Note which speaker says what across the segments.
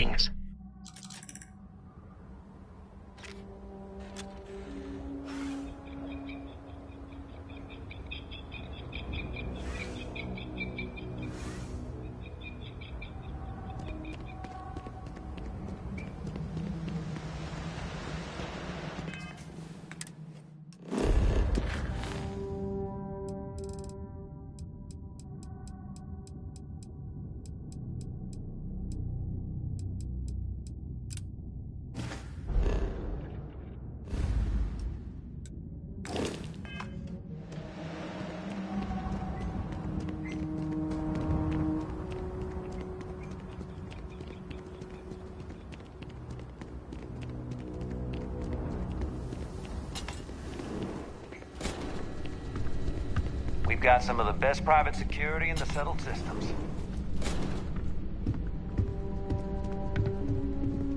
Speaker 1: beings.
Speaker 2: We've got some of the best private security in the settled systems.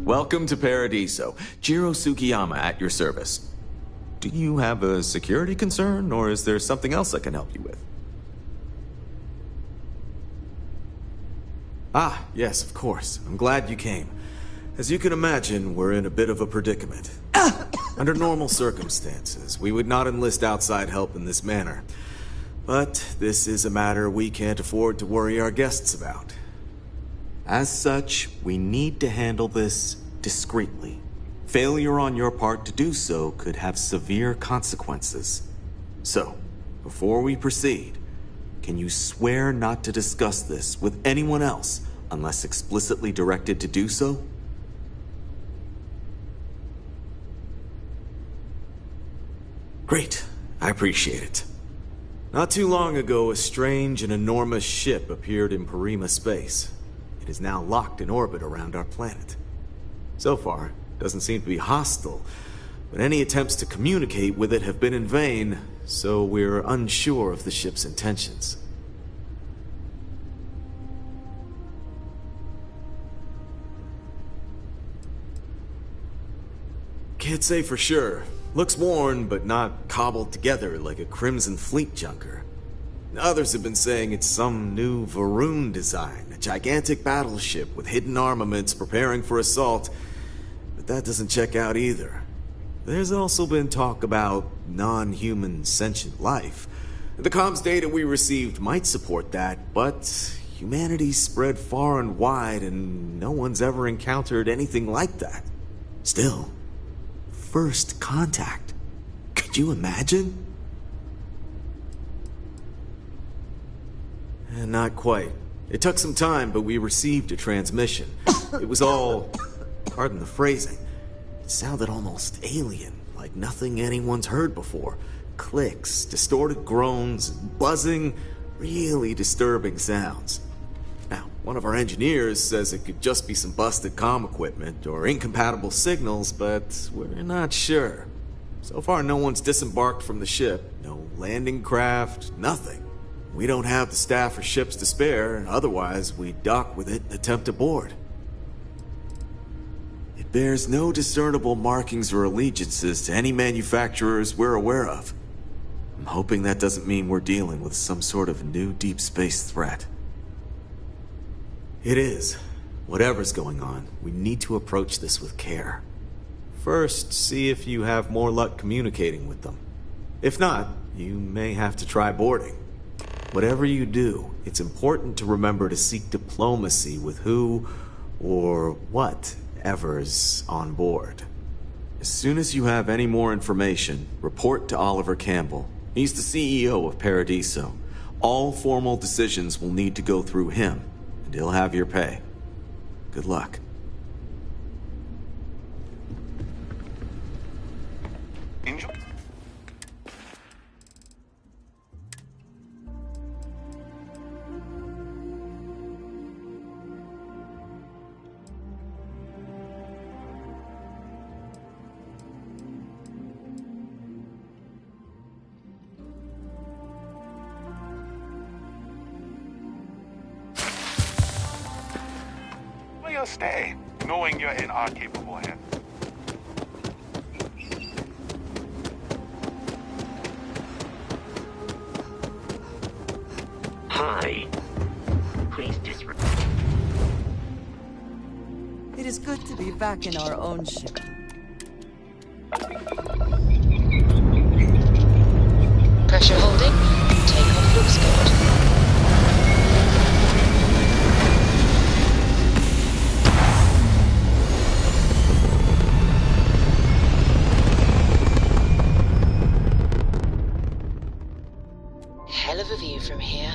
Speaker 3: Welcome to Paradiso. Jiro Sukiyama at your service. Do you have a security concern, or is there something else I can help you with? Ah, yes, of course. I'm glad you came. As you can imagine, we're in a bit of a predicament. Under normal circumstances, we would not enlist outside help in this manner. But this is a matter we can't afford to worry our guests about. As such, we need to handle this discreetly. Failure on your part to do so could have severe consequences. So, before we proceed, can you swear not to discuss this with anyone else unless explicitly directed to do so? Great. I appreciate it. Not too long ago, a strange and enormous ship appeared in Parima space. It is now locked in orbit around our planet. So far, it doesn't seem to be hostile, but any attempts to communicate with it have been in vain, so we're unsure of the ship's intentions. Can't say for sure. Looks worn, but not cobbled together like a Crimson Fleet junker. Others have been saying it's some new Varun design, a gigantic battleship with hidden armaments preparing for assault, but that doesn't check out either. There's also been talk about non-human sentient life. The comms data we received might support that, but humanity's spread far and wide and no one's ever encountered anything like that. Still, first contact. Could you imagine? Not quite. It took some time, but we received a transmission. It was all, pardon the phrasing, it sounded almost alien, like nothing anyone's heard before. Clicks, distorted groans, buzzing, really disturbing sounds. Now, one of our engineers says it could just be some busted comm equipment or incompatible signals, but we're not sure. So far, no one's disembarked from the ship. No landing craft, nothing. We don't have the staff or ships to spare, otherwise we'd dock with it and attempt to board. It bears no discernible markings or allegiances to any manufacturers we're aware of. I'm hoping that doesn't mean we're dealing with some sort of new deep space threat. It is. Whatever's going on, we need to approach this with care. First, see if you have more luck communicating with them. If not, you may have to try boarding. Whatever you do, it's important to remember to seek diplomacy with who or whatever's on board. As soon as you have any more information, report to Oliver Campbell. He's the CEO of Paradiso. All formal decisions will need to go through him, and he'll have your pay. Good luck.
Speaker 2: Enjoy. You'll stay, knowing you're in our capable hands.
Speaker 1: Hi. Please disregard.
Speaker 4: It is
Speaker 1: good to be back in our own ship.
Speaker 4: Pressure holding. Takeoff looks good. Hell of a view from here.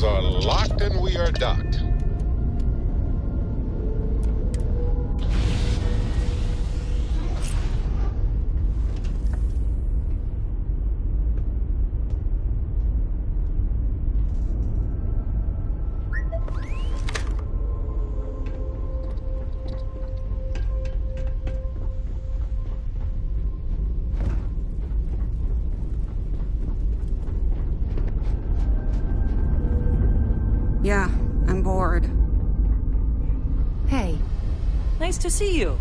Speaker 5: Are locked and we are docked.
Speaker 1: Yeah, I'm bored.
Speaker 6: Hey, nice to see you.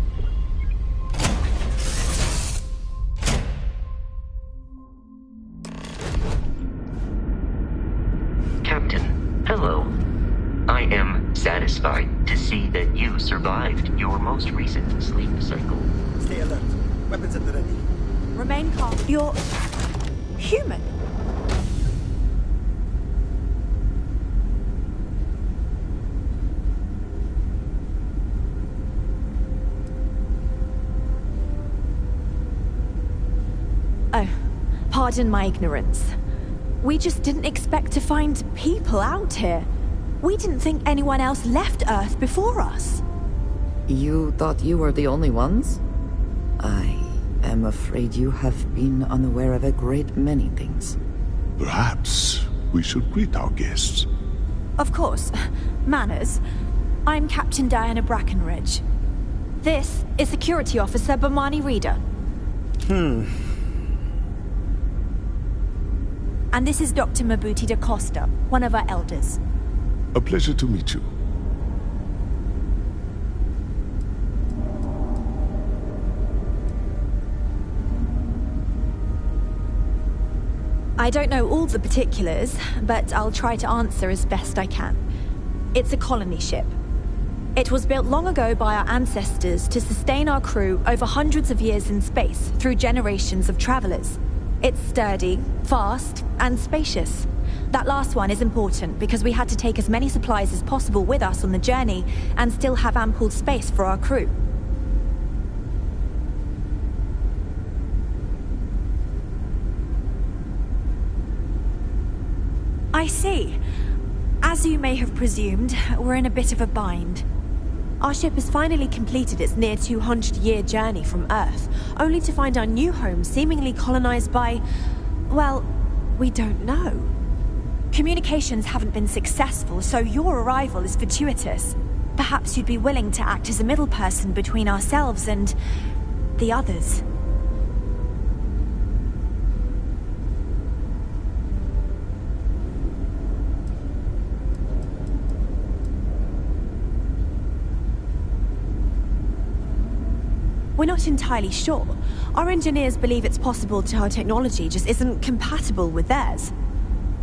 Speaker 7: Captain, hello. I am satisfied to see that you survived your most recent sleep cycle.
Speaker 8: Stay alert. Weapons at the ready.
Speaker 6: Remain calm. You're human. Oh, pardon my ignorance. We just didn't expect to find people out here. We didn't think anyone else left Earth before us.
Speaker 9: You thought you were the only ones? I am afraid you have been unaware of a great many things.
Speaker 5: Perhaps we should greet our guests.
Speaker 6: Of course. Manners. I'm Captain Diana Brackenridge. This is Security Officer Bomani Reader. And this is Dr. Mabuti da Costa, one of our elders.
Speaker 5: A pleasure to meet you.
Speaker 6: I don't know all the particulars, but I'll try to answer as best I can. It's a colony ship. It was built long ago by our ancestors to sustain our crew over hundreds of years in space through generations of travelers. It's sturdy, fast, and spacious. That last one is important because we had to take as many supplies as possible with us on the journey and still have ample space for our crew. I see. As you may have presumed, we're in a bit of a bind. Our ship has finally completed its near 200-year journey from Earth, only to find our new home seemingly colonized by... well, we don't know. Communications haven't been successful, so your arrival is fortuitous. Perhaps you'd be willing to act as a middle person between ourselves and... the others. We're not entirely sure. Our engineers believe it's possible our technology just isn't compatible with theirs.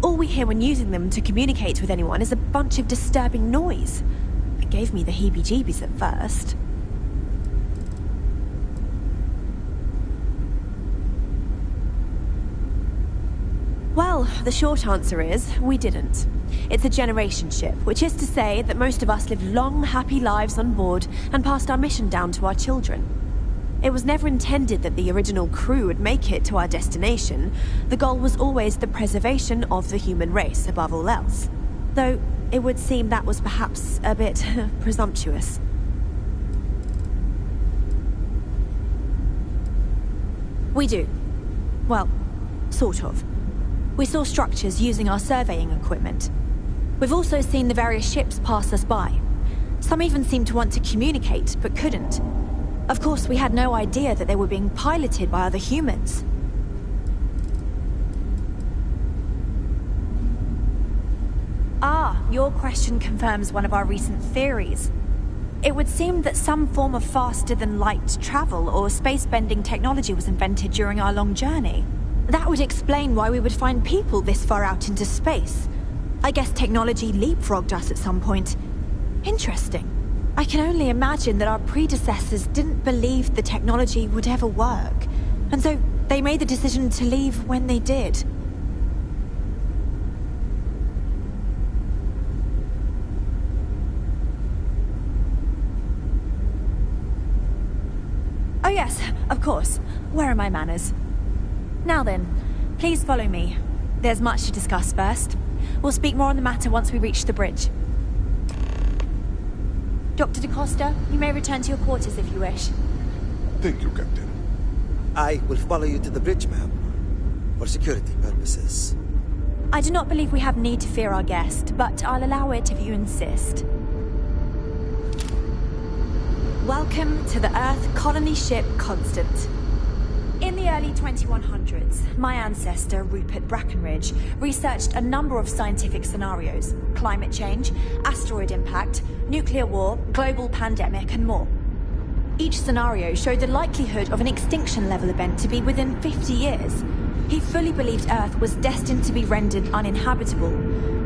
Speaker 6: All we hear when using them to communicate with anyone is a bunch of disturbing noise. It gave me the heebie-jeebies at first. Well, the short answer is, we didn't. It's a generation ship, which is to say that most of us lived long, happy lives on board and passed our mission down to our children. It was never intended that the original crew would make it to our destination. The goal was always the preservation of the human race above all else. Though, it would seem that was perhaps a bit presumptuous. We do. Well, sort of. We saw structures using our surveying equipment. We've also seen the various ships pass us by. Some even seemed to want to communicate, but couldn't. Of course, we had no idea that they were being piloted by other humans. Ah, your question confirms one of our recent theories. It would seem that some form of faster-than-light travel or space-bending technology was invented during our long journey. That would explain why we would find people this far out into space. I guess technology leapfrogged us at some point. Interesting. I can only imagine that our predecessors didn't believe the technology would ever work, and so they made the decision to leave when they did. Oh yes, of course. Where are my manners? Now then, please follow me. There's much to discuss first. We'll speak more on the matter once we reach the bridge. Dr. DaCosta, you may return to your quarters if you wish.
Speaker 5: Thank you, Captain.
Speaker 8: I will follow you to the bridge, ma'am. For security purposes.
Speaker 6: I do not believe we have need to fear our guest, but I'll allow it if you insist. Welcome to the Earth colony ship Constant. In the early 2100s, my ancestor, Rupert Brackenridge, researched a number of scientific scenarios: climate change, asteroid impact, nuclear war, global pandemic, and more. Each scenario showed the likelihood of an extinction-level event to be within 50 years. He fully believed Earth was destined to be rendered uninhabitable.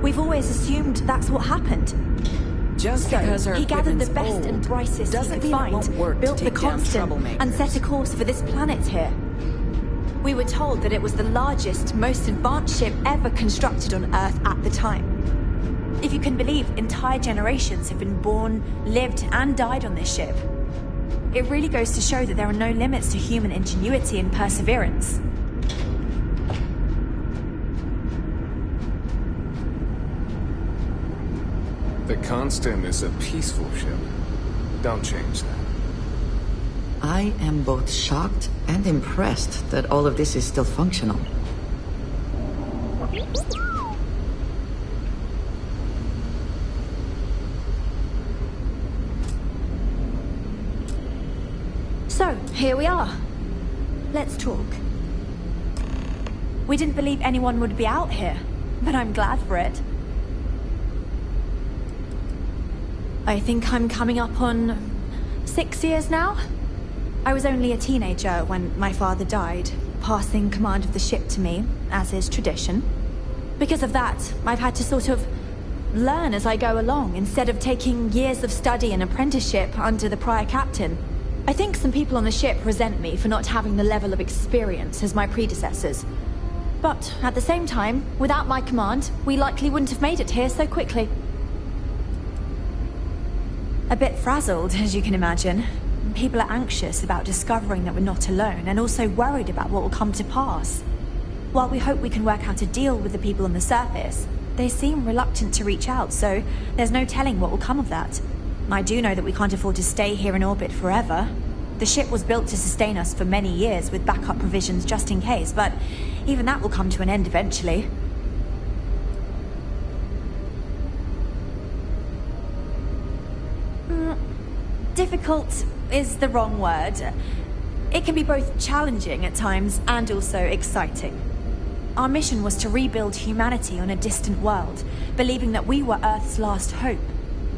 Speaker 6: We've always assumed that's what happened.
Speaker 1: Just because
Speaker 6: So,
Speaker 1: our
Speaker 6: he gathered the
Speaker 1: equipment's
Speaker 6: best
Speaker 1: old
Speaker 6: and brightest he
Speaker 1: doesn't
Speaker 6: could
Speaker 1: mean it
Speaker 6: find,
Speaker 1: won't work
Speaker 6: built
Speaker 1: to
Speaker 6: the
Speaker 1: take down
Speaker 6: Constant, and set a course for this planet here. We were told that it was the largest, most advanced ship ever constructed on Earth at the time. If you can believe, entire generations have been born, lived, and died on this ship. It really goes to show that there are no limits to human ingenuity and perseverance.
Speaker 10: The Constant is a peaceful ship. Don't change that.
Speaker 9: I am both shocked and impressed that all of this is still functional.
Speaker 6: So, here we are. Let's talk. We didn't believe anyone would be out here, but I'm glad for it. I think I'm coming up on 6 years now. I was only a teenager when my father died, passing command of the ship to me, as is tradition. Because of that, I've had to sort of learn as I go along, instead of taking years of study and apprenticeship under the prior captain. I think some people on the ship resent me for not having the level of experience as my predecessors. But at the same time, without my command, we likely wouldn't have made it here so quickly. A bit frazzled, as you can imagine. People are anxious about discovering that we're not alone, and also worried about what will come to pass. While we hope we can work out a deal with the people on the surface, they seem reluctant to reach out, so there's no telling what will come of that. I do know that we can't afford to stay here in orbit forever. The ship was built to sustain us for many years with backup provisions just in case, but even that will come to an end eventually. Difficult is the wrong word. It can be both challenging at times and also exciting. Our mission was to rebuild humanity on a distant world, believing that we were Earth's last hope.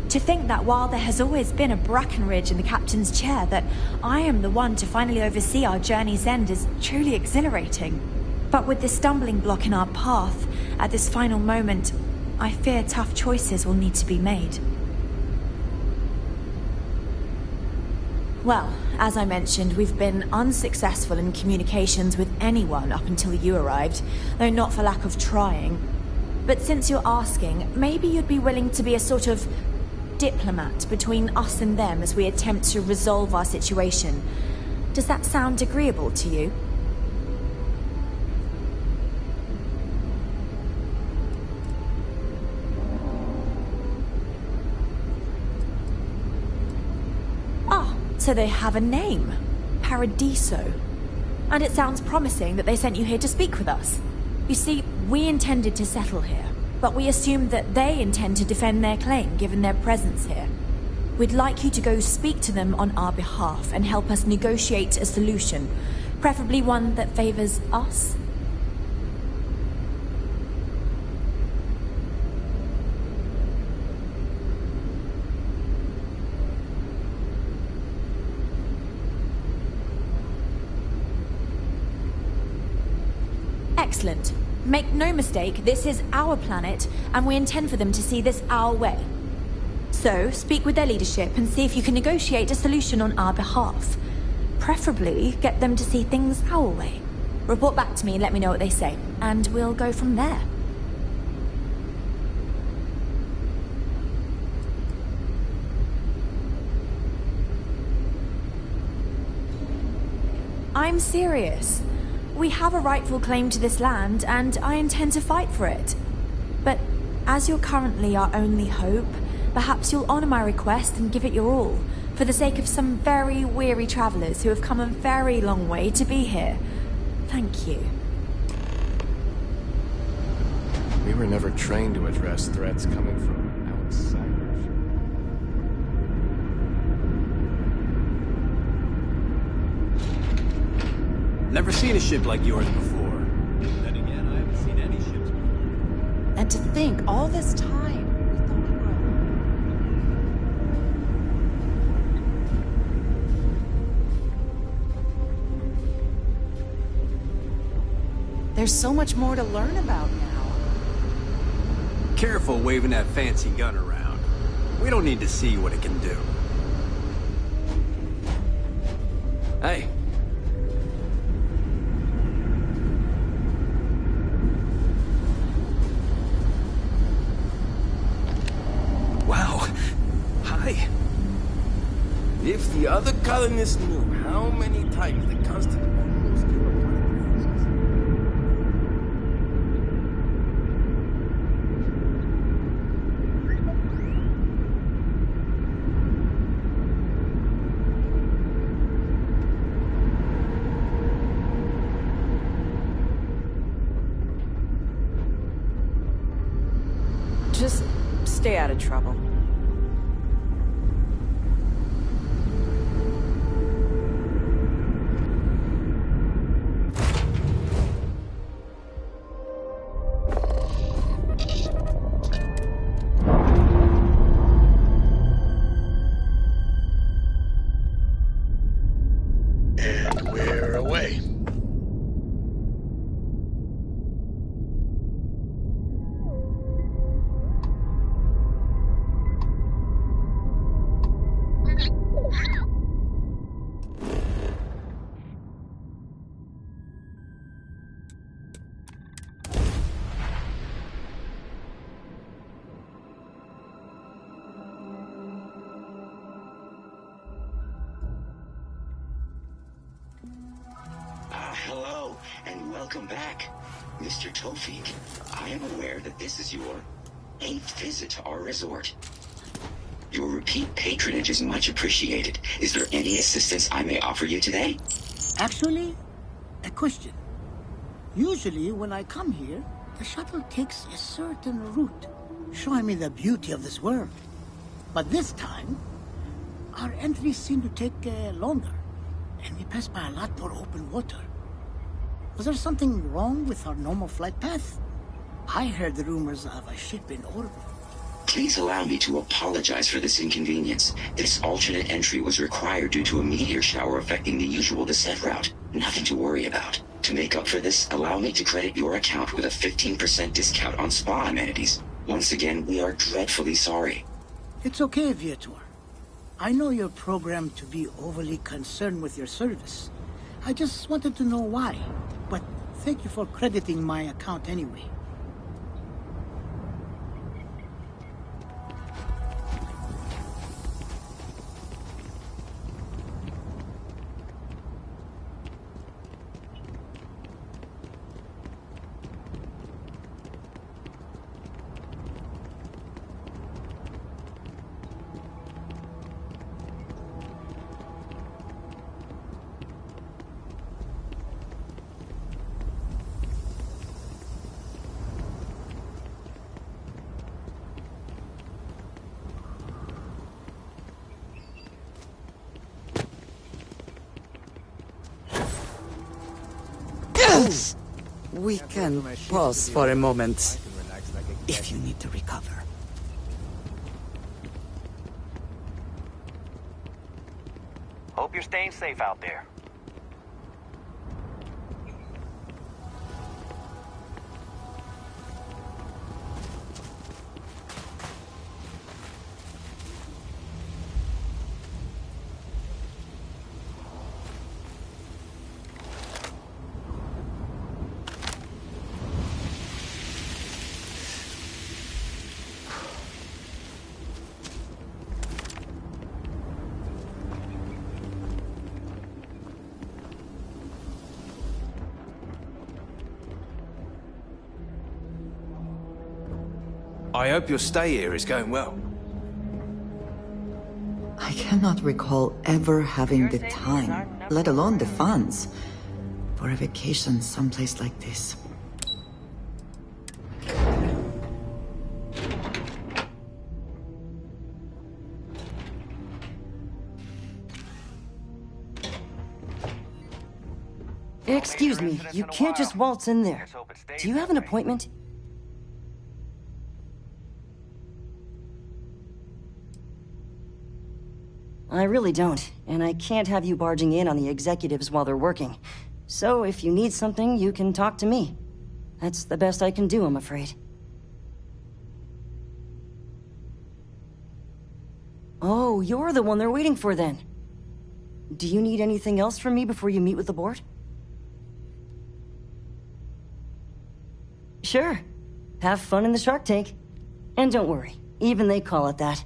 Speaker 6: To think that while there has always been a Brackenridge in the captain's chair, that I am the one to finally oversee our journey's end is truly exhilarating. But with this stumbling block in our path, at this final moment, I fear tough choices will need to be made. Well, as I mentioned, we've been unsuccessful in communications with anyone up until you arrived, though not for lack of trying. But since you're asking, maybe you'd be willing to be a sort of diplomat between us and them as we attempt to resolve our situation. Does that sound agreeable to you? Ah, so they have a name. Paradiso. And it sounds promising that they sent you here to speak with us. You see, we intended to settle here, but we assumed that they intend to defend their claim given their presence here. We'd like you to go speak to them on our behalf and help us negotiate a solution, preferably one that favors us. Excellent. Make no mistake, this is our planet, and we intend for them to see this our way. So, speak with their leadership and see if you can negotiate a solution on our behalf. Preferably, get them to see things our way. Report back to me and let me know what they say, and we'll go from there. I'm serious. We have a rightful claim to this land, and I intend to fight for it. But as you're currently our only hope, perhaps you'll honor my request and give it your all, for the sake of some very weary travelers who have come a very long way to be here. Thank you.
Speaker 10: We were never trained to address threats coming from outsiders.
Speaker 11: Never seen a ship like yours before. Then again, I haven't seen any ships before.
Speaker 1: And to think, all this time, we thought we were... There's so much more to learn about now.
Speaker 11: Careful waving that fancy gun around. We don't need to see what it can do. Hey. Wow. Hi.
Speaker 12: If the other colonists knew how many times the constant almost came upon
Speaker 1: Just stay out of trouble.
Speaker 5: And we're away.
Speaker 13: Hello, and welcome back. Mr. Tofik, I am aware that this is your 8th visit to our resort. Your repeat patronage is much appreciated. Is there any assistance I may offer you today?
Speaker 14: Actually, a question. Usually when I come here, the shuttle takes a certain route, showing me the beauty of this world. But this time, our entries seem to take longer, and we pass by a lot more open water. Was there something wrong with our normal flight path? I heard the rumors of a ship in orbit.
Speaker 13: Please allow me to apologize for this inconvenience. This alternate entry was required due to a meteor shower affecting the usual descent route. Nothing to worry about. To make up for this, allow me to credit your account with a 15% discount on spa amenities. Once again, we are dreadfully sorry.
Speaker 14: It's okay, Viator. I know you're programmed to be overly concerned with your service. I just wanted to know why. But thank you for crediting my account anyway.
Speaker 9: We can pause for a moment, if you need to recover.
Speaker 2: Hope you're staying safe out there.
Speaker 11: I hope your stay here is going well.
Speaker 9: I cannot recall ever having the time, let alone the funds, for a vacation someplace like this.
Speaker 15: Excuse me, you can't just waltz in there. Do you have an appointment? I really don't, and I can't have you barging in on the executives while they're working. So if you need something, you can talk to me. That's the best I can do, I'm afraid. Oh, you're the one they're waiting for then. Do you need anything else from me before you meet with the board? Sure. Have fun in the shark tank. And don't worry, even they call it that.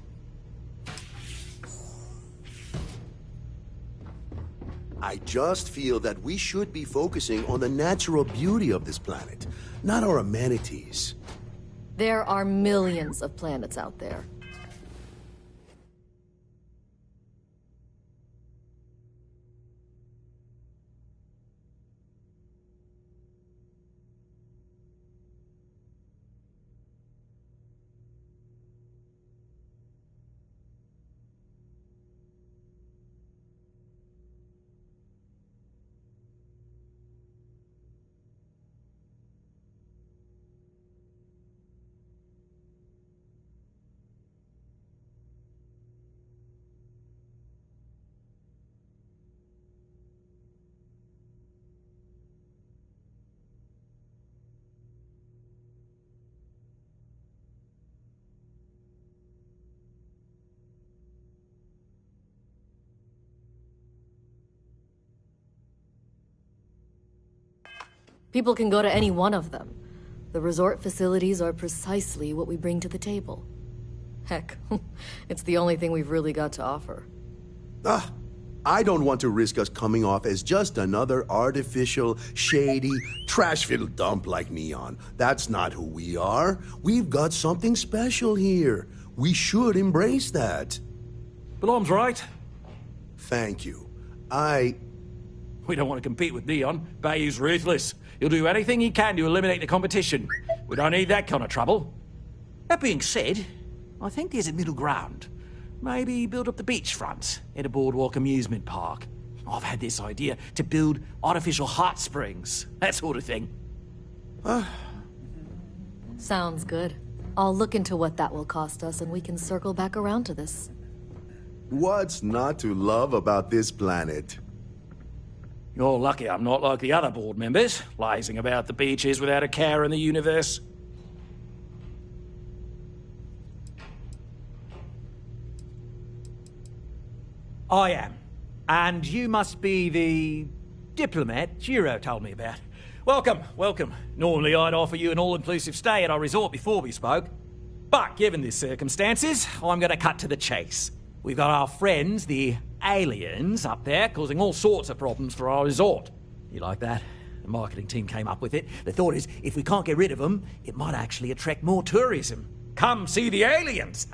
Speaker 16: I just feel that we should be focusing on the natural beauty of this planet, not our amenities.
Speaker 17: There are millions of planets out there. People can go to any one of them. The resort facilities are precisely what we bring to the table. Heck, it's the only thing we've really got to offer.
Speaker 16: I don't want to risk us coming off as just another artificial, shady, trash-filled dump like Neon. That's not who we are. We've got something special here. We should embrace that.
Speaker 18: Belom's right.
Speaker 16: Thank you.
Speaker 18: We don't want to compete with Neon. Bayou's ruthless. He'll do anything he can to eliminate the competition. We don't need that kind of trouble. That being said, I think there's a middle ground. Maybe build up the beachfront at a boardwalk amusement park. I've had this idea to build artificial hot springs, that sort of thing.
Speaker 17: Sounds good. I'll look into what that will cost us, and we can circle back around to this.
Speaker 16: What's not to love about this planet?
Speaker 18: You're lucky I'm not like the other board members, lazing about the beaches without a care in the universe. I am. And you must be the diplomat Jiro told me about. Welcome, welcome. Normally I'd offer you an all-inclusive stay at our resort before we spoke. But given the circumstances, I'm going to cut to the chase. We've got our friends, the aliens, up there, causing all sorts of problems for our resort. You like that? The marketing team came up with it. The thought is, if we can't get rid of them, it might actually attract more tourism. Come see the aliens!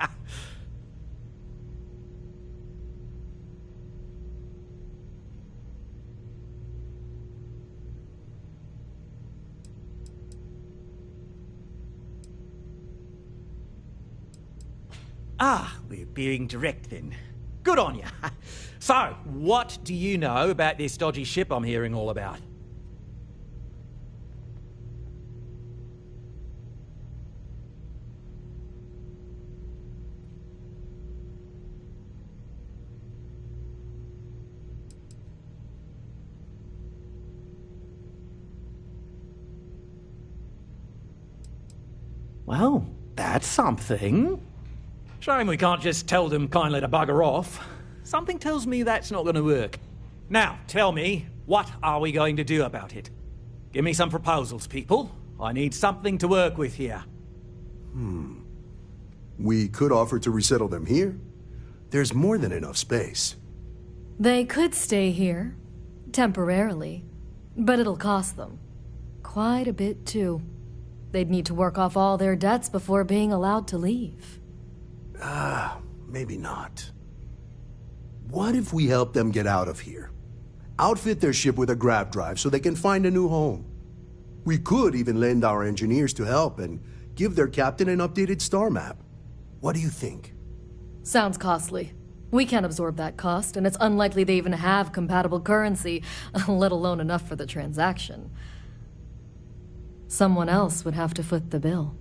Speaker 18: We're being direct then. Good on you. So, what do you know about this dodgy ship I'm hearing all about? Well, that's something. Shame we can't just tell them kindly to bugger off. Something tells me that's not going to work. Now, tell me, what are we going to do about it? Give me some proposals, people. I need something to work with here.
Speaker 16: We could offer to resettle them here. There's more than enough space.
Speaker 17: They could stay here, temporarily, but it'll cost them. Quite a bit, too. They'd need to work off all their debts before being allowed to leave.
Speaker 16: Maybe not. What if we help them get out of here? Outfit their ship with a grav drive so they can find a new home. We could even lend our engineers to help and give their captain an updated star map. What do you think?
Speaker 17: Sounds costly. We can't absorb that cost, and it's unlikely they even have compatible currency, let alone enough for the transaction. Someone else would have to foot the bill.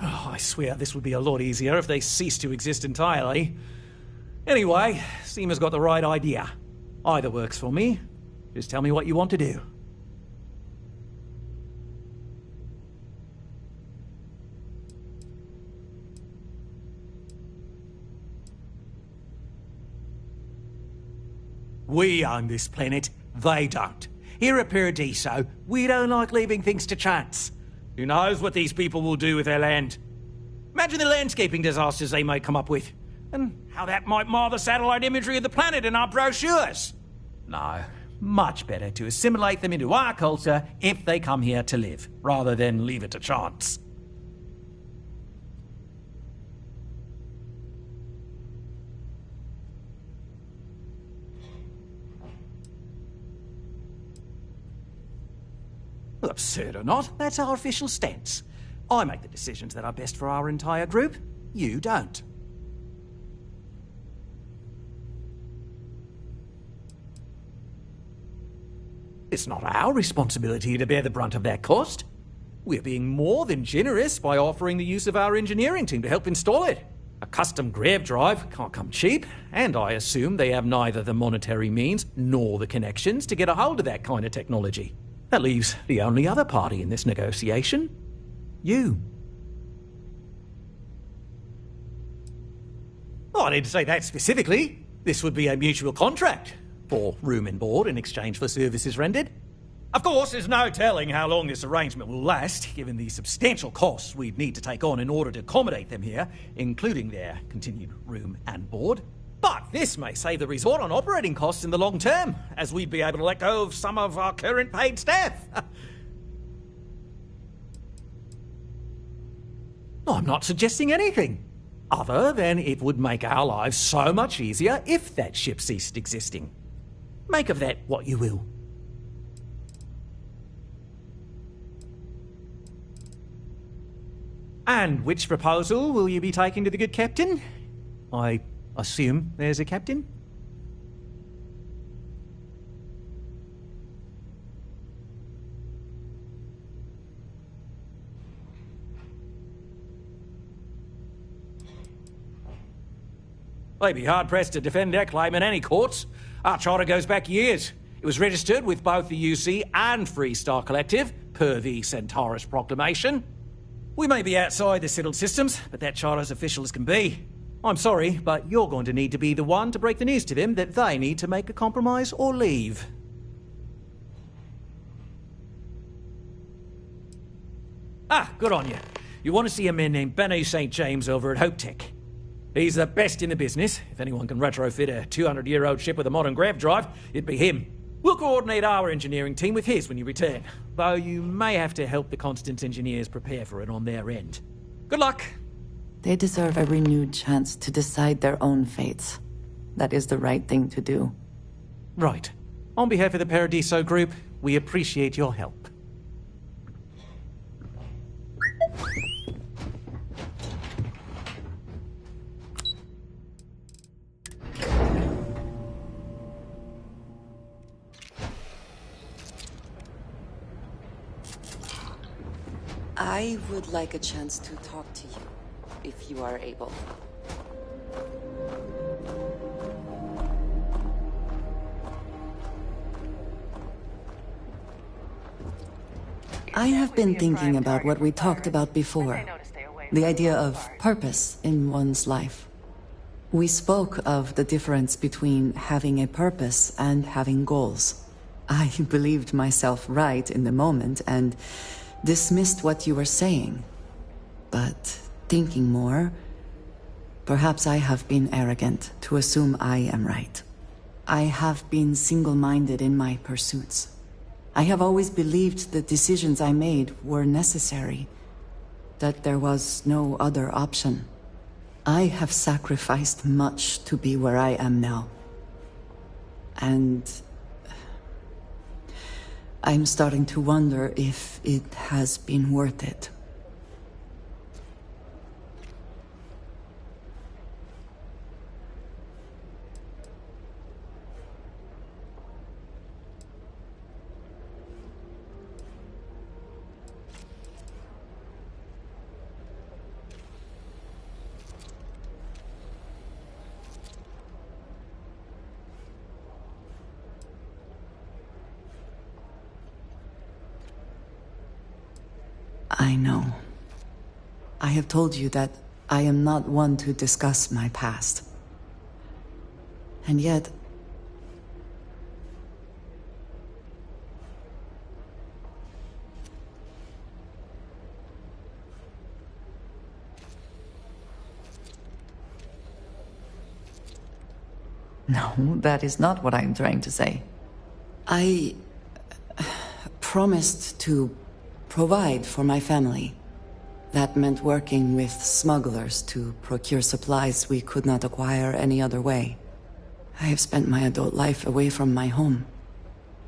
Speaker 18: Oh, I swear this would be a lot easier if they ceased to exist entirely. Anyway, Seema's got the right idea. Either works for me. Just tell me what you want to do. We own this planet, they don't. Here at Paradiso, we don't like leaving things to chance. Who knows what these people will do with their land? Imagine the landscaping disasters they may come up with, and how that might mar the satellite imagery of the planet in our brochures. No, much better to assimilate them into our culture if they come here to live, rather than leave it to chance. Well, absurd or not, that's our official stance. I make the decisions that are best for our entire group. You don't. It's not our responsibility to bear the brunt of that cost. We're being more than generous by offering the use of our engineering team to help install it. A custom grav drive can't come cheap, and I assume they have neither the monetary means nor the connections to get a hold of that kind of technology. That leaves the only other party in this negotiation. You. Oh, I didn't say that specifically. This would be a mutual contract for room and board in exchange for services rendered. Of course, there's no telling how long this arrangement will last, given the substantial costs we'd need to take on in order to accommodate them here, including their continued room and board. But this may save the resort on operating costs in the long term, as we'd be able to let go of some of our current paid staff. I'm not suggesting anything, other than it would make our lives so much easier if that ship ceased existing. Make of that what you will. And which proposal will you be taking to the good captain? I assume there's a captain? They'd be hard-pressed to defend their claim in any courts. Our charter goes back years. It was registered with both the UC and Freestar Collective, per the Centaurus Proclamation. We may be outside the settled systems, but that charter's official as can be. I'm sorry, but you're going to need to be the one to break the news to them that they need to make a compromise or leave. Ah, good on you. You want to see a man named Benny St. James over at Hope Tech. He's the best in the business. If anyone can retrofit a 200-year-old ship with a modern grav drive, it'd be him. We'll coordinate our engineering team with his when you return, though you may have to help the Constance engineers prepare for it on their end. Good luck.
Speaker 9: They deserve a renewed chance to decide their own fates. That is the right thing to do.
Speaker 18: Right. On behalf of the Paradiso Group, we appreciate your help.
Speaker 9: I would like a chance to talk to you, if you are able. I have been thinking about what we talked about before. The idea of purpose in one's life. We spoke of the difference between having a purpose and having goals. I believed myself right in the moment and dismissed what you were saying. But thinking more, perhaps I have been arrogant to assume I am right. I have been single-minded in my pursuits. I have always believed the decisions I made were necessary, that there was no other option. I have sacrificed much to be where I am now. And I'm starting to wonder if it has been worth it. I know. I have told you that I am not one to discuss my past. And yet, no, that is not what I am trying to say. I promised to provide for my family. That meant working with smugglers to procure supplies we could not acquire any other way. I have spent my adult life away from my home,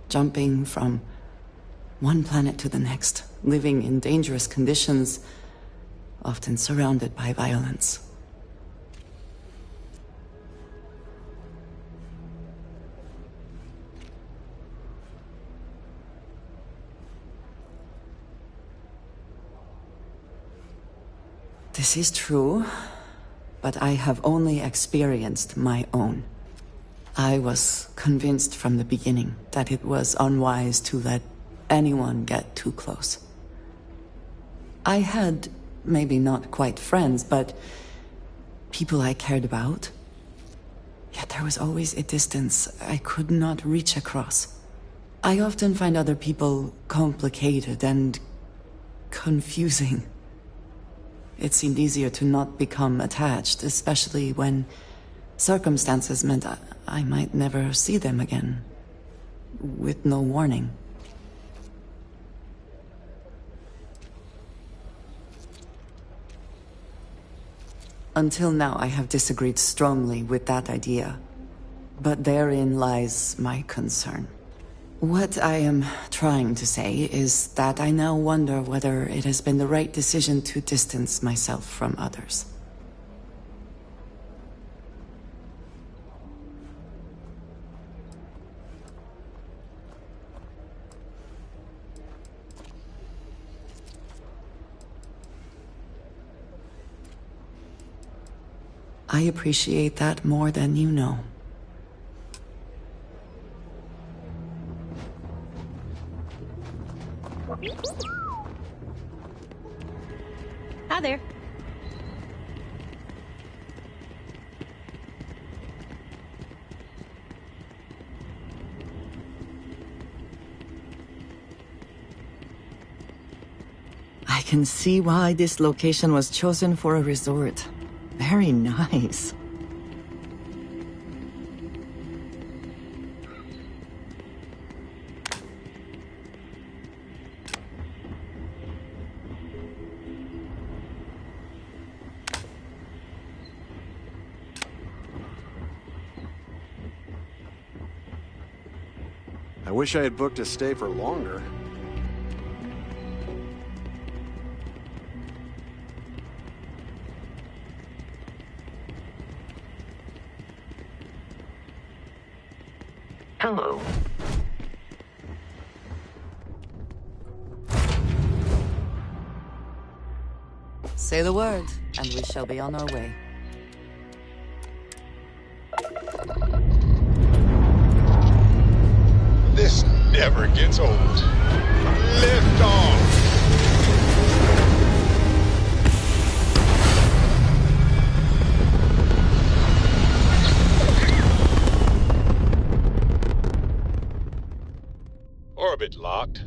Speaker 9: jumping from one planet to the next, living in dangerous conditions, often surrounded by violence. This is true, but I have only experienced my own. I was convinced from the beginning that it was unwise to let anyone get too close. I had, maybe not quite friends, but people I cared about. Yet there was always a distance I could not reach across. I often find other people complicated and confusing. It seemed easier to not become attached, especially when circumstances meant I might never see them again, with no warning. Until now, I have disagreed strongly with that idea, but therein lies my concern. What I am trying to say is that I now wonder whether it has been the right decision to distance myself from others. I appreciate that more than you know.
Speaker 15: Hi there.
Speaker 9: I can see why this location was chosen for a resort. Very nice.
Speaker 11: I wish I had booked a stay for longer.
Speaker 7: Hello.
Speaker 9: Say the word, and we shall be on our way.
Speaker 5: This never gets old. Lift off! Orbit locked.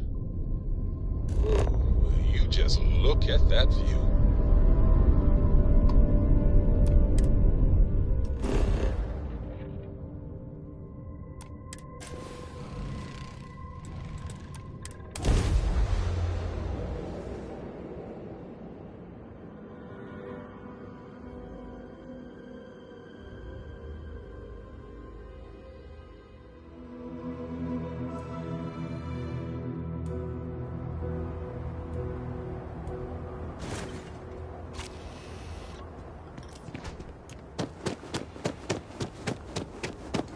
Speaker 5: Ooh, you just look at that view.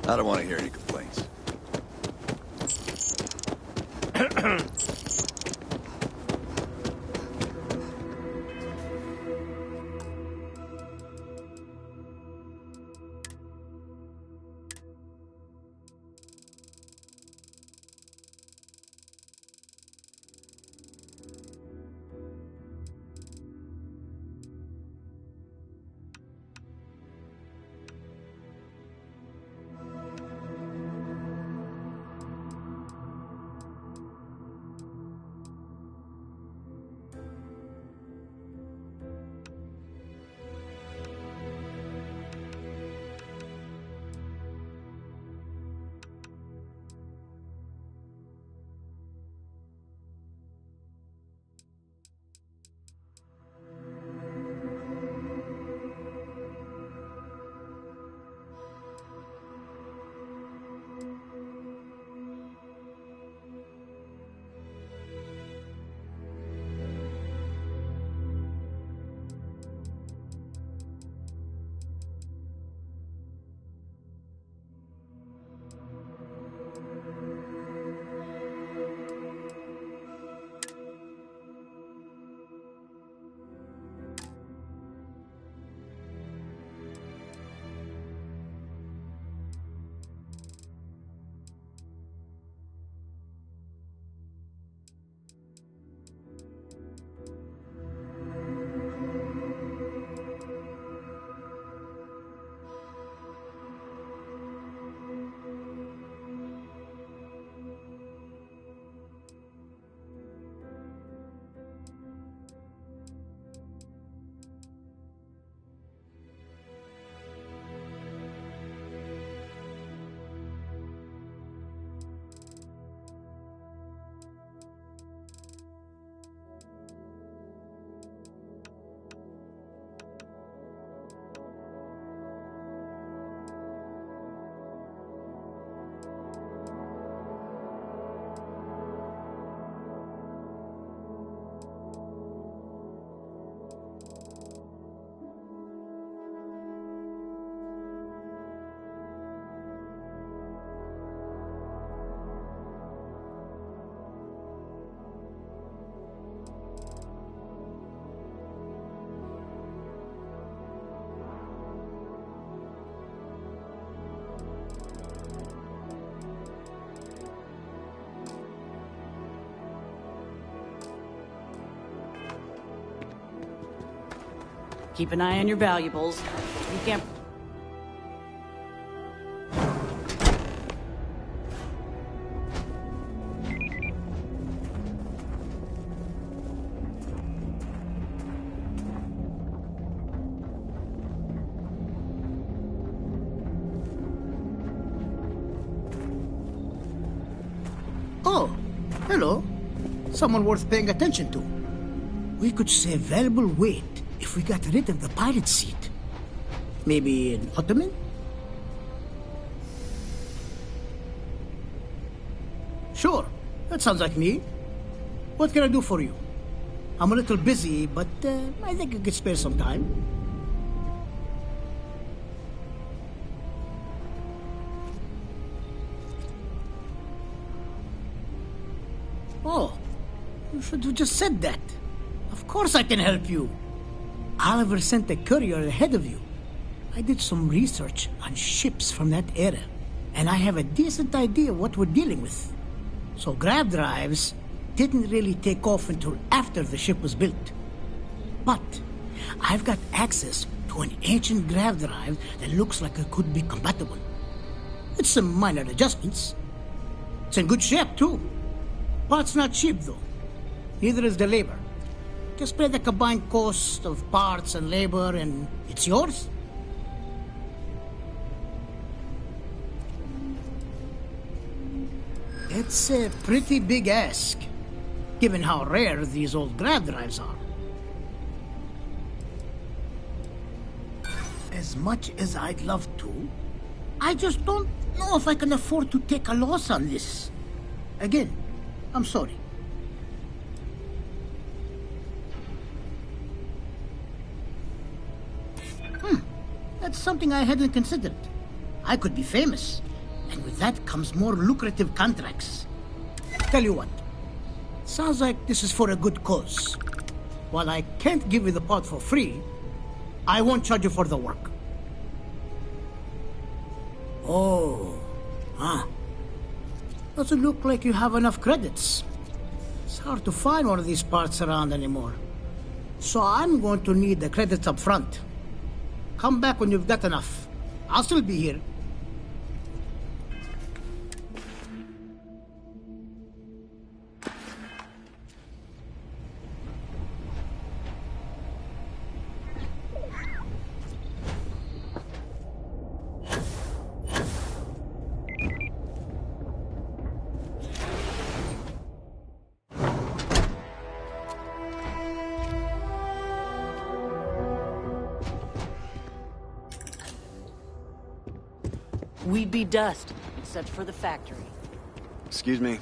Speaker 19: I don't want to hear any complaints.
Speaker 14: keep an eye on your valuables. We can't... Oh, hello. Someone worth paying attention to. We could save valuable weight if we got rid of the pilot seat. Maybe an ottoman? Sure, that sounds like me. What can I do for you? I'm a little busy, but I think I could spare some time. Oh, you should have just said that. Of course I can help you. Oliver sent a courier ahead of you. I did some research on ships from that era, and I have a decent idea what we're dealing with. So grav drives didn't really take off until after the ship was built. But I've got access to an ancient grav drive that looks like it could be compatible. It's some minor adjustments. It's in good shape, too. Parts not cheap, though. Neither is the labor. Just pay the combined cost of parts and labor, and it's yours. It's a pretty big ask, given how rare these old grav drives are. As much as I'd love to, I just don't know if I can afford to take a loss on this. Again, I'm sorry. That's something I hadn't considered. I could be famous, and with that comes more lucrative contracts. Tell you what, sounds like this is for a good cause. While I can't give you the part for free, I won't charge you for the work. Oh, doesn't look like you have enough credits. It's hard to find one of these parts around anymore. So I'm going to need the credits up front. Come back when you've got enough. I'll still be here.
Speaker 20: We'd be dust, except for the factory.
Speaker 19: Excuse me.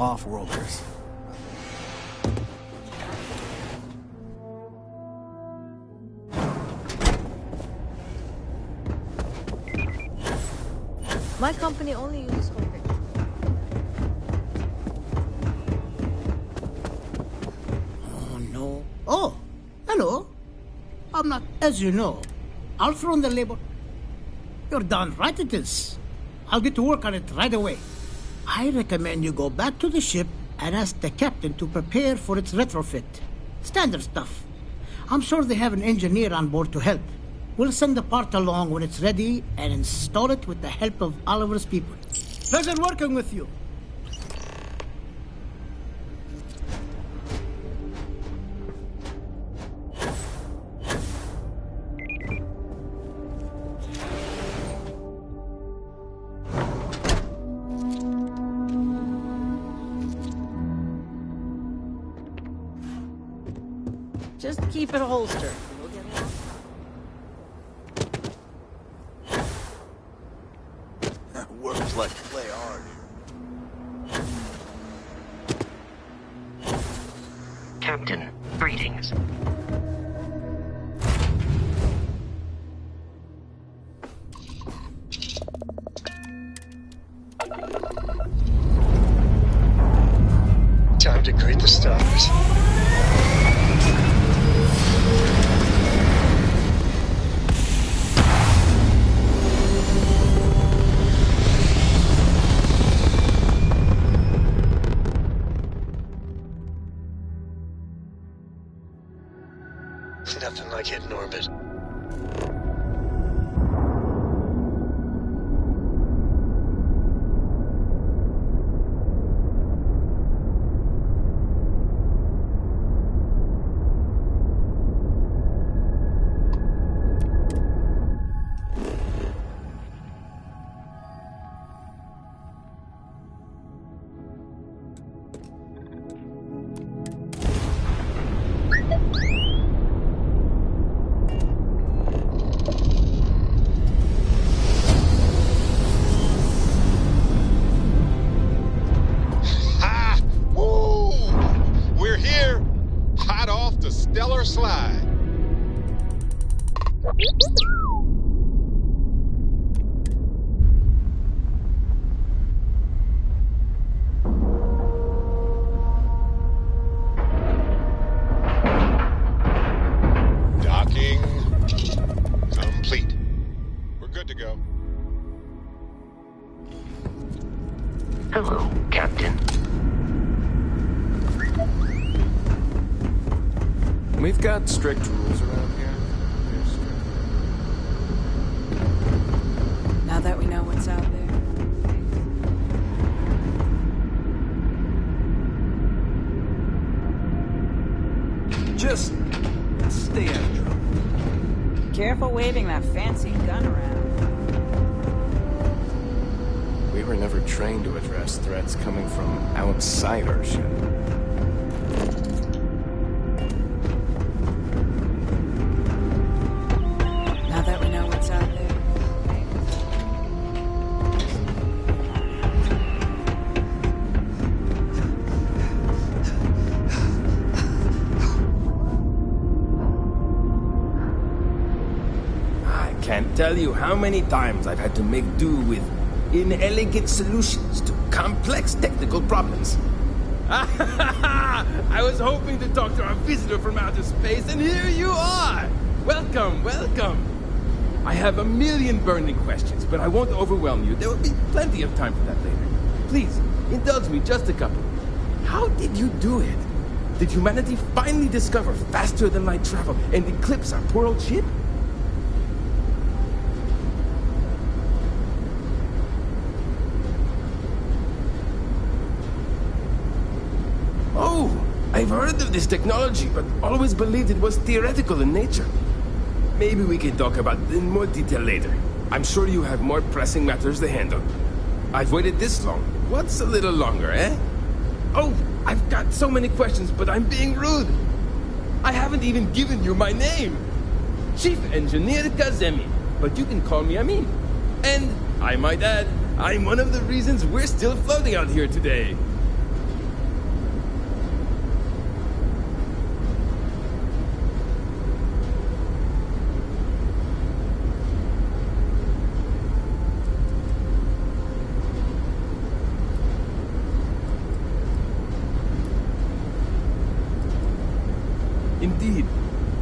Speaker 11: off-worlders.
Speaker 21: My company only uses home pictures.
Speaker 14: Oh, no. Oh, hello. I'm not, as you know, I'll throw in the label. You're done right at this. I'll get to work on it right away. I recommend you go back to the ship and ask the captain to prepare for its retrofit. Standard stuff. I'm sure they have an engineer on board to help. We'll send the part along when it's ready and install it with the help of Oliver's people. Pleasure working with you.
Speaker 20: Just keep it holstered.
Speaker 11: Works like play hard.
Speaker 7: Captain, greetings.
Speaker 22: Time to greet the stars. Nothing like hitting orbit.
Speaker 5: Stellar slide. Docking complete. We're good to go.
Speaker 7: Hello, Captain.
Speaker 10: We've got strict rules around here.
Speaker 20: Now that we know what's out there.
Speaker 11: Just stay out of trouble.
Speaker 20: Careful waving that fancy gun around.
Speaker 10: We were never trained to address threats coming from outside our ship.
Speaker 20: Now that we know what's out there.
Speaker 12: I can't tell you how many times I've had to make do with inelegant solutions to complex technical problems. I was hoping to talk to our visitor from outer space, and here you are! Welcome, welcome! I have a million burning questions, but I won't overwhelm you. There will be plenty of time for that later. Please, indulge me just a couple. How did you do it? Did humanity finally discover faster-than-light travel and eclipse our poor old ship? Oh, I've heard of this technology, but always believed it was theoretical in nature. Maybe we can talk about it in more detail later. I'm sure you have more pressing matters to handle. I've waited this long. What's a little longer, eh? Oh, I've got so many questions, but I'm being rude. I haven't even given you my name. Chief Engineer Kazemi, but you can call me Amin. And, I might add, I'm one of the reasons we're still floating out here today.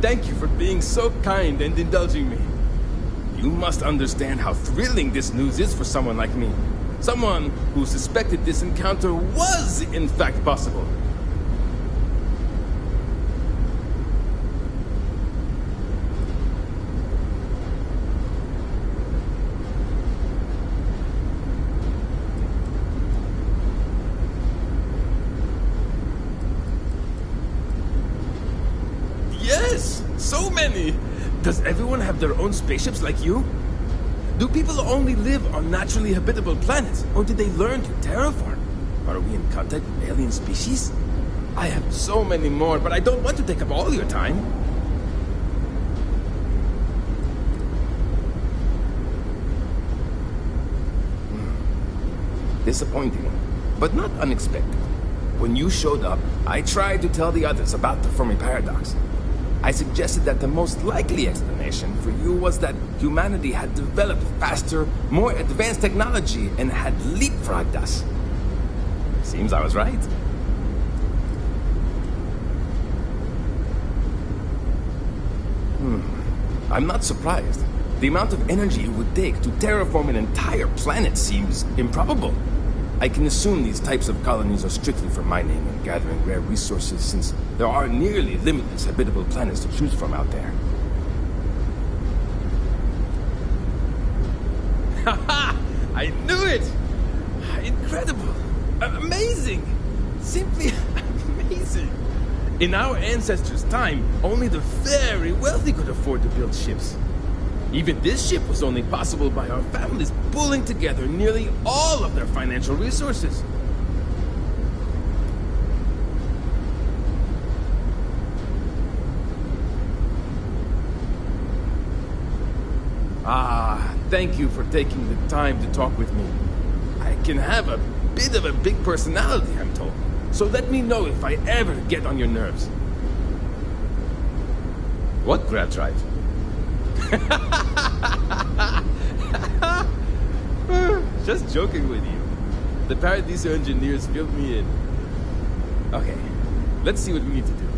Speaker 12: Thank you for being so kind and indulging me. You must understand how thrilling this news is for someone like me. Someone who suspected this encounter was, in fact, possible. Yes! So many! Does everyone have their own spaceships like you? Do people only live on naturally habitable planets, or did they learn to terraform? Are we in contact with alien species? I have so many more, but I don't want to take up all your time. Disappointing, but not unexpected. When you showed up, I tried to tell the others about the Fermi paradox. I suggested that the most likely explanation for you was that humanity had developed faster, more advanced technology and had leapfrogged us. Seems I was right. I'm not surprised. The amount of energy it would take to terraform an entire planet seems improbable. I can assume these types of colonies are strictly for mining and gathering rare resources, since there are nearly limitless habitable planets to choose from out there. Haha! I knew it! Incredible! Amazing! Simply amazing! In our ancestors' time, only the very wealthy could afford to build ships. Even this ship was only possible by our families pulling together nearly all of their financial resources. Thank you for taking the time to talk with me. I can have a bit of a big personality, I'm told. So let me know if I ever get on your nerves. What grab drive? Just joking with you. The Paradiso engineers filled me in. Okay, let's see what we need to do.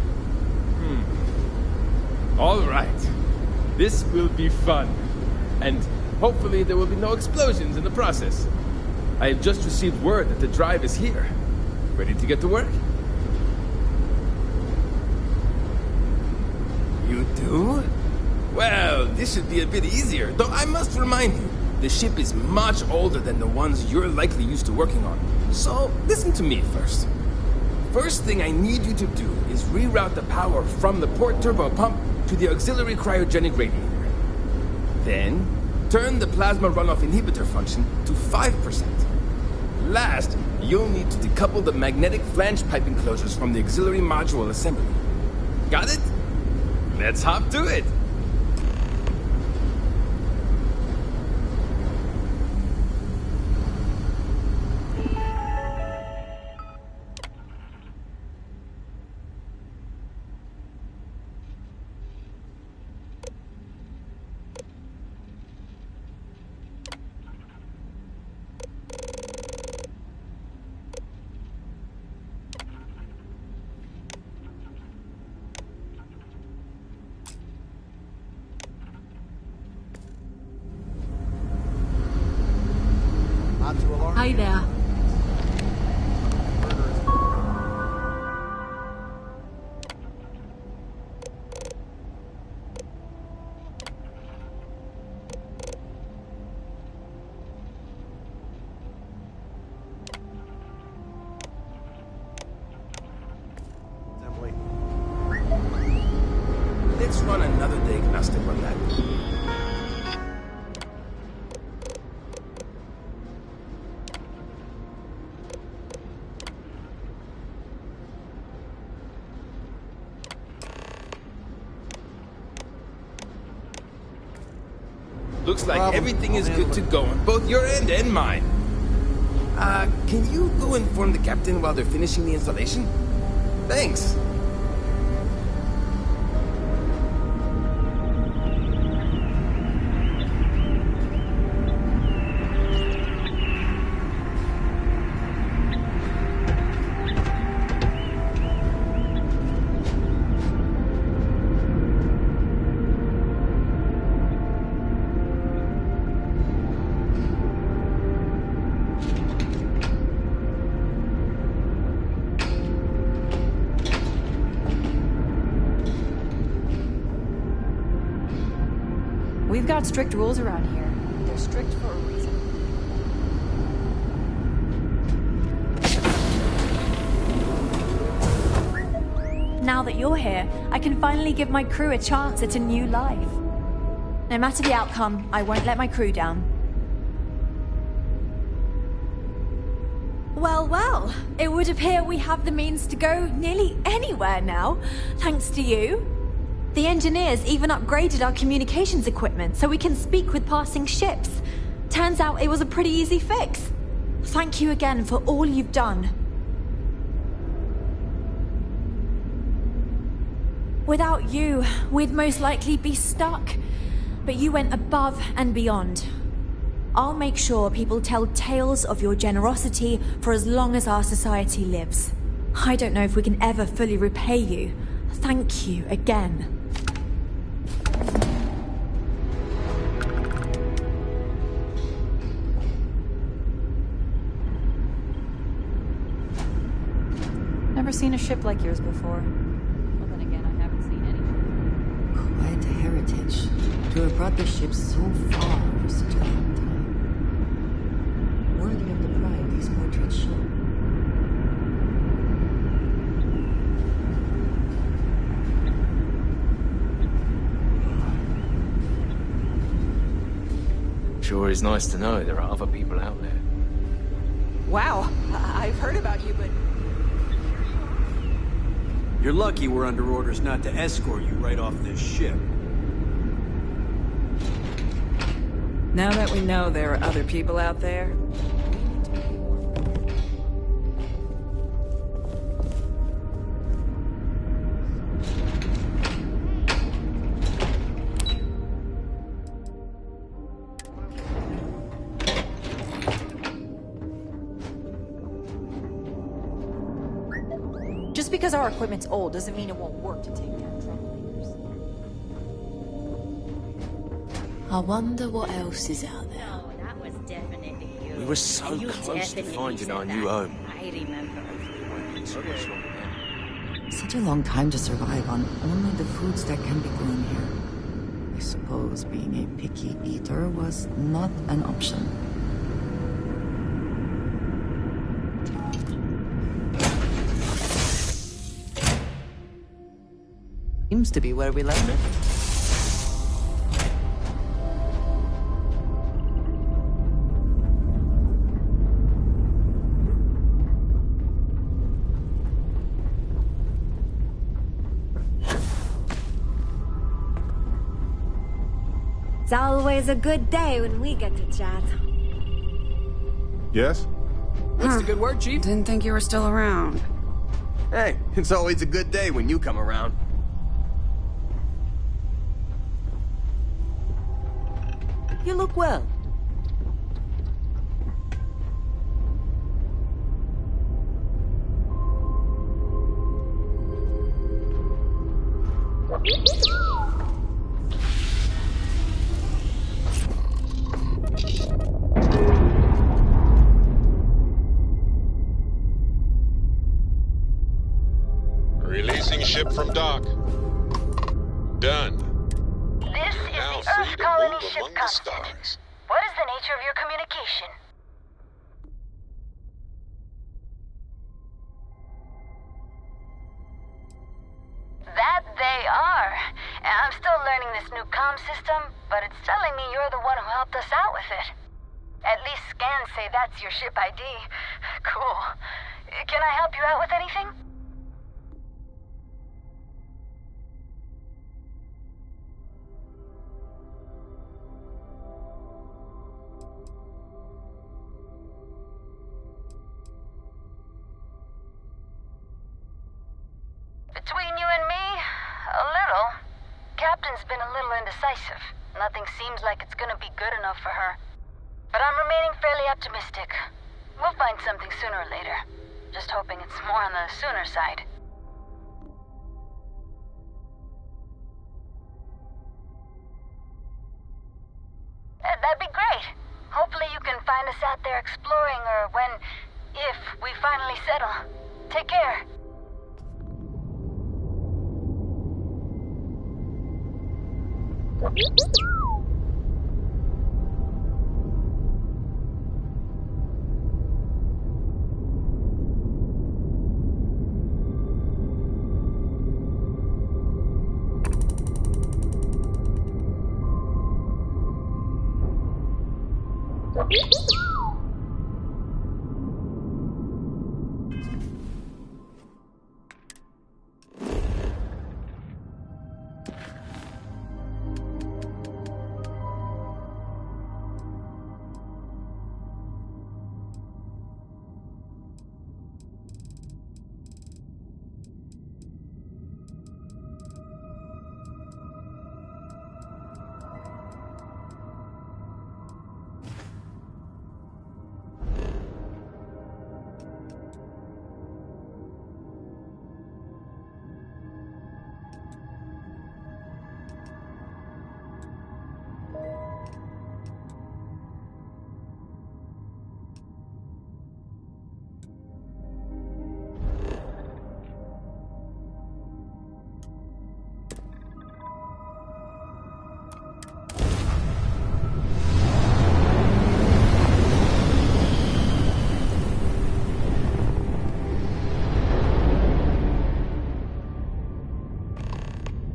Speaker 12: All right. This will be fun. And hopefully there will be no explosions in the process. I have just received word that the drive is here. Ready to get to work? You do? Well, this should be a bit easier, though I must remind you, the ship is much older than the ones you're likely used to working on. So, listen to me first. First thing I need you to do is reroute the power from the port turbo pump to the auxiliary cryogenic radiator. Then, turn the plasma runoff inhibitor function to 5%. Last, you'll need to decouple the magnetic flange pipe enclosures from the auxiliary module assembly. Got it? Let's hop to it!
Speaker 17: Hi there.
Speaker 12: Let's run another diagnostic on that. Looks like everything is good to go on both your end and mine. Can you go inform the captain while they're finishing the installation? Thanks.
Speaker 20: got strict rules around here. They're strict for a reason.
Speaker 6: Now that you're here, I can finally give my crew a chance at a new life. No matter the outcome, I won't let my crew down. Well, well, it would appear we have the means to go nearly anywhere now, thanks to you. The engineers even upgraded our communications equipment so we can speak with passing ships. Turns out it was a pretty easy fix. Thank you again for all you've done. Without you, we'd most likely be stuck. But you went above and beyond. I'll make sure people tell tales of your generosity for as long as our society lives. I don't know if we can ever fully repay you. Thank you again.
Speaker 20: Never seen a ship like yours before. Well, then again, I haven't seen any.
Speaker 9: Quite a heritage. To have brought the ship so far for such a long time. Worthy of the pride these portraits show.
Speaker 11: Sure is nice to know there are other people out there.
Speaker 20: Wow, I've heard about you, but...
Speaker 11: You're lucky we're under orders not to escort you right off this ship.
Speaker 20: Now that we know there are other people out there... Just because our equipment's old doesn't mean it won't work to take down troublemakers.
Speaker 1: I wonder what else is out there.
Speaker 3: No, that was definitely you.
Speaker 11: We were so
Speaker 3: You
Speaker 11: close to
Speaker 3: definitely
Speaker 11: finding our
Speaker 3: said
Speaker 11: new
Speaker 3: that.
Speaker 11: home.
Speaker 3: I remember.
Speaker 9: Such a long time to survive on only the foods that can be grown here. I suppose being a picky eater was not an option.
Speaker 20: Seems to be where we left it.
Speaker 4: It's always a good day when we get to chat.
Speaker 5: Yes?
Speaker 12: What's the good word, Chief?
Speaker 20: Didn't think you were still around.
Speaker 12: Hey, it's always a good day when you come around.
Speaker 20: You look well.
Speaker 5: Releasing ship from dock. Done.
Speaker 3: This is
Speaker 5: Now
Speaker 3: the
Speaker 5: free
Speaker 3: Earth
Speaker 5: to
Speaker 3: Colony
Speaker 5: move
Speaker 3: Ship
Speaker 5: among the
Speaker 3: Constant.
Speaker 5: stars.
Speaker 3: What is the nature of your communication? That they are. And I'm still learning this new comm system, but it's telling me you're the one who helped us out with it. At least scans say that's your ship ID. Cool. Can I help you out with anything? Between you and me, a little. Captain's been a little indecisive. Nothing seems like it's gonna be good enough for her. But I'm remaining fairly optimistic. We'll find something sooner or later. Just hoping it's more on the sooner side. That'd be great. Hopefully you can find us out there exploring, or if we finally settle. Take care.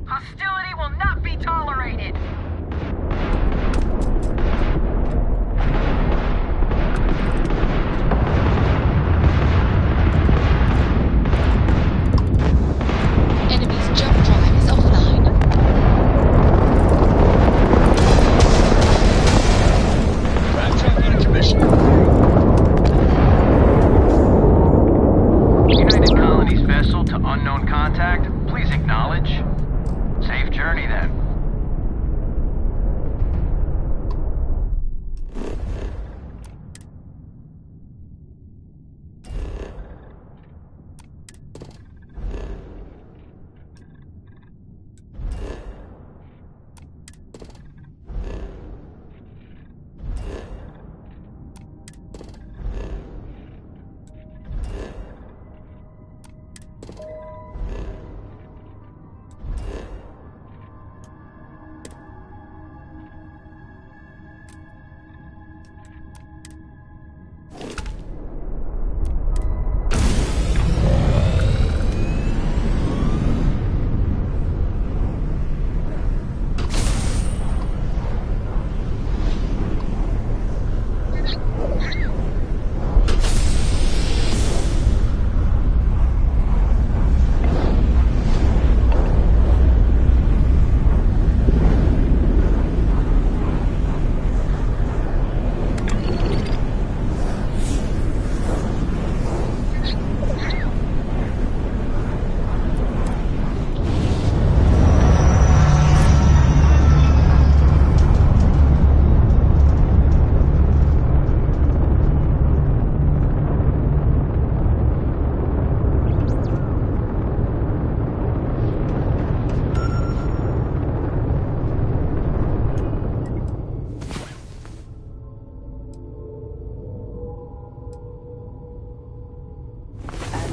Speaker 3: Hostility will not be tolerated!
Speaker 1: Enemy's jump drive is offline.
Speaker 22: Backtrack on commission.
Speaker 2: United Colonies vessel to unknown contact. Please acknowledge. Safe journey then.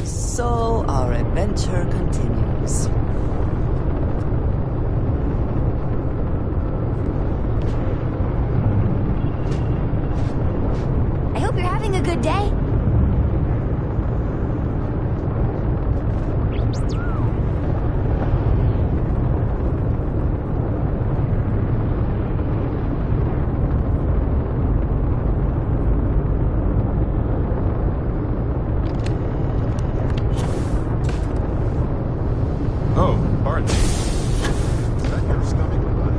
Speaker 9: So our adventure continues.
Speaker 4: I hope you're having a good day.
Speaker 5: Oh, pardon me. Is that your stomach or what?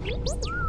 Speaker 3: Huh?